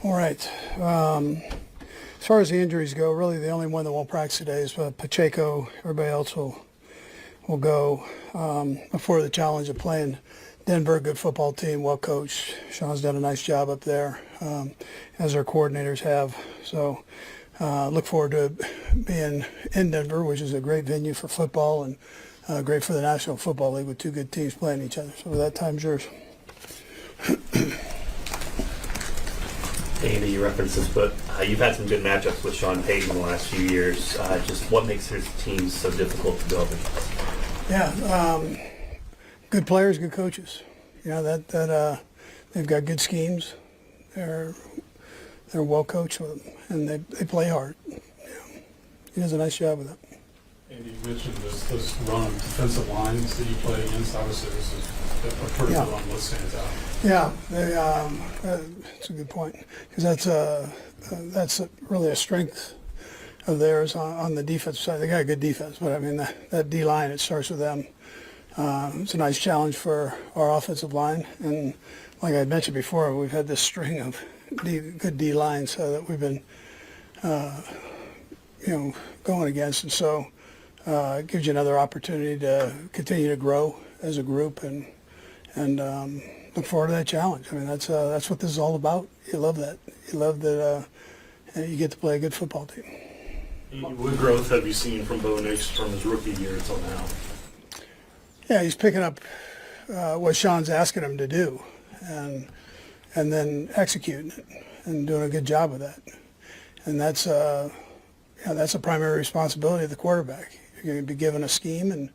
All right. As far as the injuries go, really the only one that won't practice today is Pacheco. Everybody else will go. Before the challenge of playing Denver, good football team, well coached. Sean's done a nice job up there, as our coordinators have. So look forward to being in Denver, which is a great venue for football and great for the National Football League with two good teams playing each other. So that time's yours. Andy, you referenced this, but you've had some good matchups with Sean Payton in the last few years. Just what makes his teams so difficult to build? Yeah, good players, good coaches. You know that they've got good schemes. They're well coached with them, and they play hard. You know, he does a nice job with that. Andy, you mentioned this run of defensive lines that you play against. Obviously, this is a pretty good run. What stands out? Yeah, that's a good point, because that's really a strength of theirs on the defensive side. They got a good defense, but I mean that D line, it starts with them. It's a nice challenge for our offensive line, and like I mentioned before, we've had this string of good D lines that we've been going against, and so it gives you another opportunity to continue to grow as a group and look forward to that challenge. I mean, that's what this is all about. You love that. You love that you get to play a good football team. What growth have you seen from Bo Nix from his rookie year until now? Yeah, he's picking up what Sean's asking him to do, and then executing it and doing a good job with that. And that's a primary responsibility of the quarterback. You're going to be given a scheme, and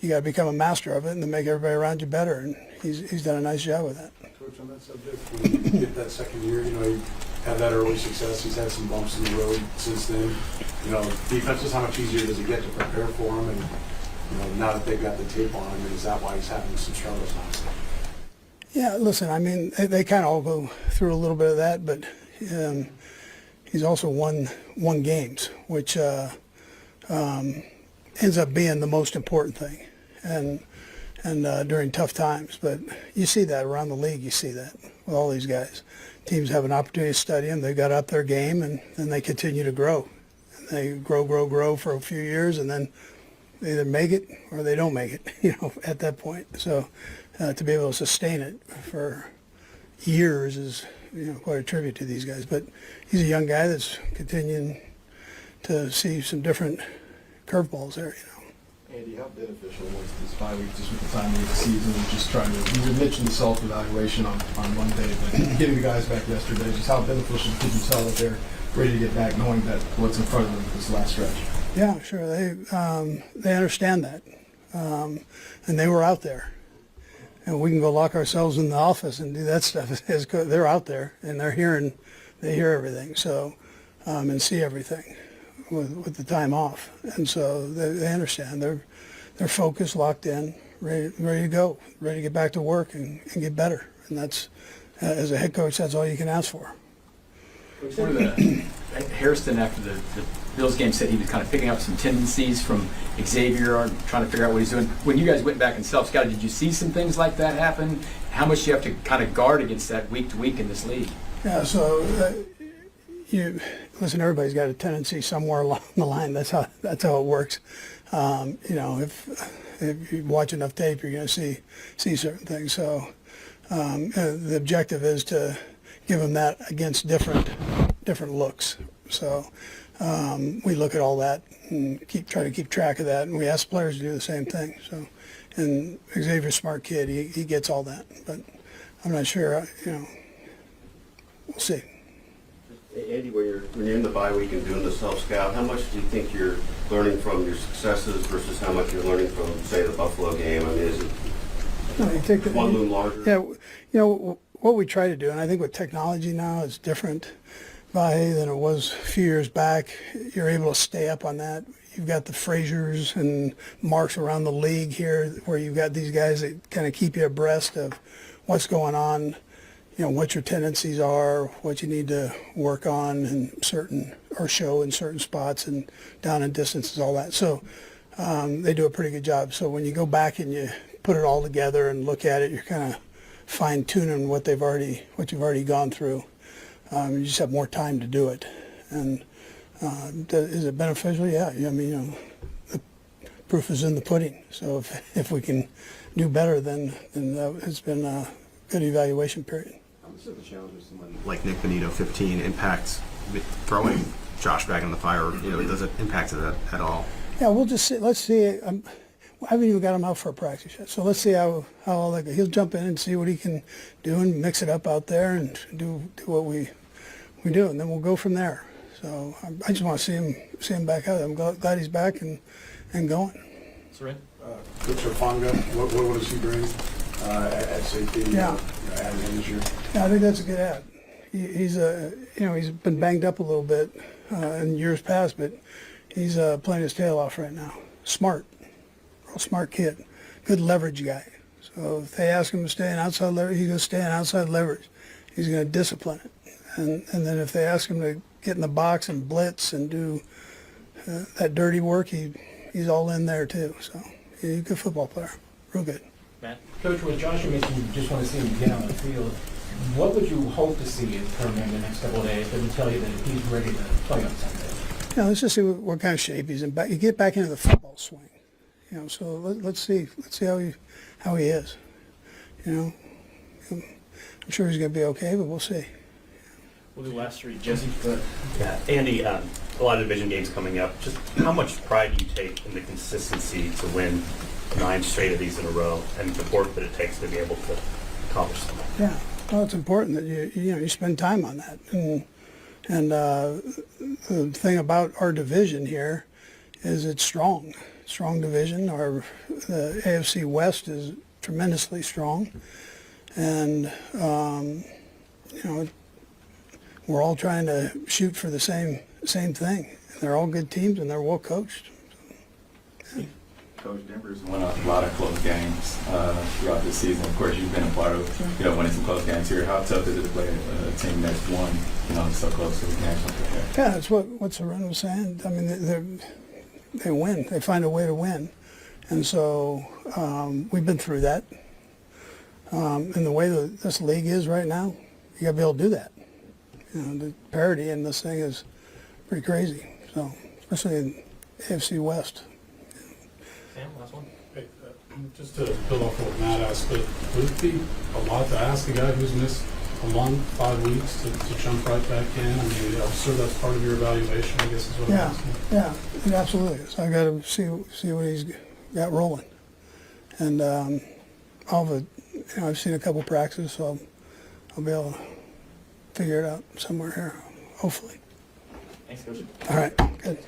you got to become a master of it and then make everybody around you better. And he's done a nice job with that. Coach, on that subject, when you get that second year, you know, he had that early success. He's had some bumps in the road since then. You know, defenses, how much easier does it get to prepare for him? And, you know, now that they've got the tape on him, is that why he's having some struggles now? Yeah, listen, I mean, they kind of all go through a little bit of that, but he's also won games, which ends up being the most important thing, and during tough times. But you see that around the league. You see that with all these guys. Teams have an opportunity to study them. They got up their game, and they continue to grow. And they grow for a few years, and then they either make it or they don't make it. You know, at that point. So to be able to sustain it for years is quite a tribute to these guys. But he's a young guy that's continuing to see some different curveballs there. Andy, how beneficial was this 5 weeks just with the time of the season and just trying to, you mentioned the self-evaluation on Monday, but getting the guys back yesterday, just how beneficial could you tell that they're ready to get back knowing that what's in front of them this last stretch? Yeah, sure. They understand that. And they were out there. And we can go lock ourselves in the office and do that stuff. They're out there and they hear everything, so and see everything with the time off. And so they understand. They're focused, locked in, ready to go, ready to get back to work and get better. And that's, as a head coach, that's all you can ask for. Harrison, after the Bills game, said he was kind of picking up some tendencies from Xavier, or trying to figure out what he's doing. When you guys went back and self-scouted, did you see some things like that happen? How much do you have to kind of guard against that week to week in this league? Yeah, so listen, everybody's got a tendency somewhere along the line. That's how it works. If you watch enough tape, you're going to see certain things. So the objective is to give them that against different looks. So we look at all that and try to keep track of that, and we ask players to do the same thing. So, and Xavier's a smart kid; he gets all that, but I'm not sure. We'll see. Andy, when you're in the bye week and doing the self-scout, how much do you think you're learning from your successes versus how much you're learning from, say, the Buffalo game? I mean, is it one loom larger? Yeah, what we try to do, and I think with technology now, it's different than it was a few years back. You're able to stay up on that. You've got the Frasers and Marks around the league here, where you've got these guys that kind of keep you abreast of what's going on. What your tendencies are, what you need to work on or show in certain spots and down and distances, all that. So they do a pretty good job. So when you go back and you put it all together and look at it, you're kind of fine-tuning what you've already gone through. You just have more time to do it. And is it beneficial? Yeah. I mean, the proof is in the pudding. So if we can do better, then it's been a good evaluation period. How much of the challenge of someone like Nick Benito, 15, impacts throwing Josh back in the fire? Does it impact it at all? Yeah, we'll just see. Let's see. I haven't even got him out for a practice yet, so let's see how all that goes. He'll jump in and see what he can do and mix it up out there and do what we do, and then we'll go from there. So I just want to see him back out. I'm glad he's back and going. Coach Ofonga, what does he bring at safety? Yeah. Adding in this year? Yeah, I think that's a good add. He's he's been banged up a little bit in years past, but he's playing his tail off right now. Smart, real smart kid, good leverage guy. So if they ask him to stay in outside leverage, he's going to stay in outside leverage. He's going to discipline it, and then if they ask him to get in the box and blitz and do that dirty work, he's all in there too. So he's a good football player, real good. Coach, when Joshua mentioned you just want to see him get on the field, what would you hope to see from him in the next couple of days that would tell you that he's ready to play on Sunday? Yeah, let's just see what kind of shape he's in. You get back into the football swing, So let's see how he is. I'm sure he's going to be okay, but we'll see. We'll do last three. Jesse. Yeah, Andy, a lot of division games coming up. Just how much pride do you take in the consistency to win 9 straight of these in a row, and the work that it takes to be able to accomplish that? Yeah, well, it's important that you spend time on that. And the thing about our division here is it's strong division. The AFC West is tremendously strong, and we're all trying to shoot for the same thing. They're all good teams, and they're well coached. Coach, Denver's won a lot of close games throughout this season. Of course, you've been a part of winning some close games here. How tough is it to play a team that's won so close to the national championship? Yeah, that's what Saran was saying. I mean, they win. They find a way to win, and so we've been through that. And the way that this league is right now, you got to be able to do that. The parity in this thing is pretty crazy. So, especially in AFC West. Sam, last one. Hey, just to build off what Matt asked, but would it be a lot to ask a guy who's missed a month, 5 weeks to jump right back in? I mean, I'm sure that's part of your evaluation, I guess is what I'm asking. Yeah, it absolutely is. I got to see what he's got rolling, and I've seen a couple practices, so I'll be able to figure it out somewhere here, hopefully. Thanks, Coach. All right, good.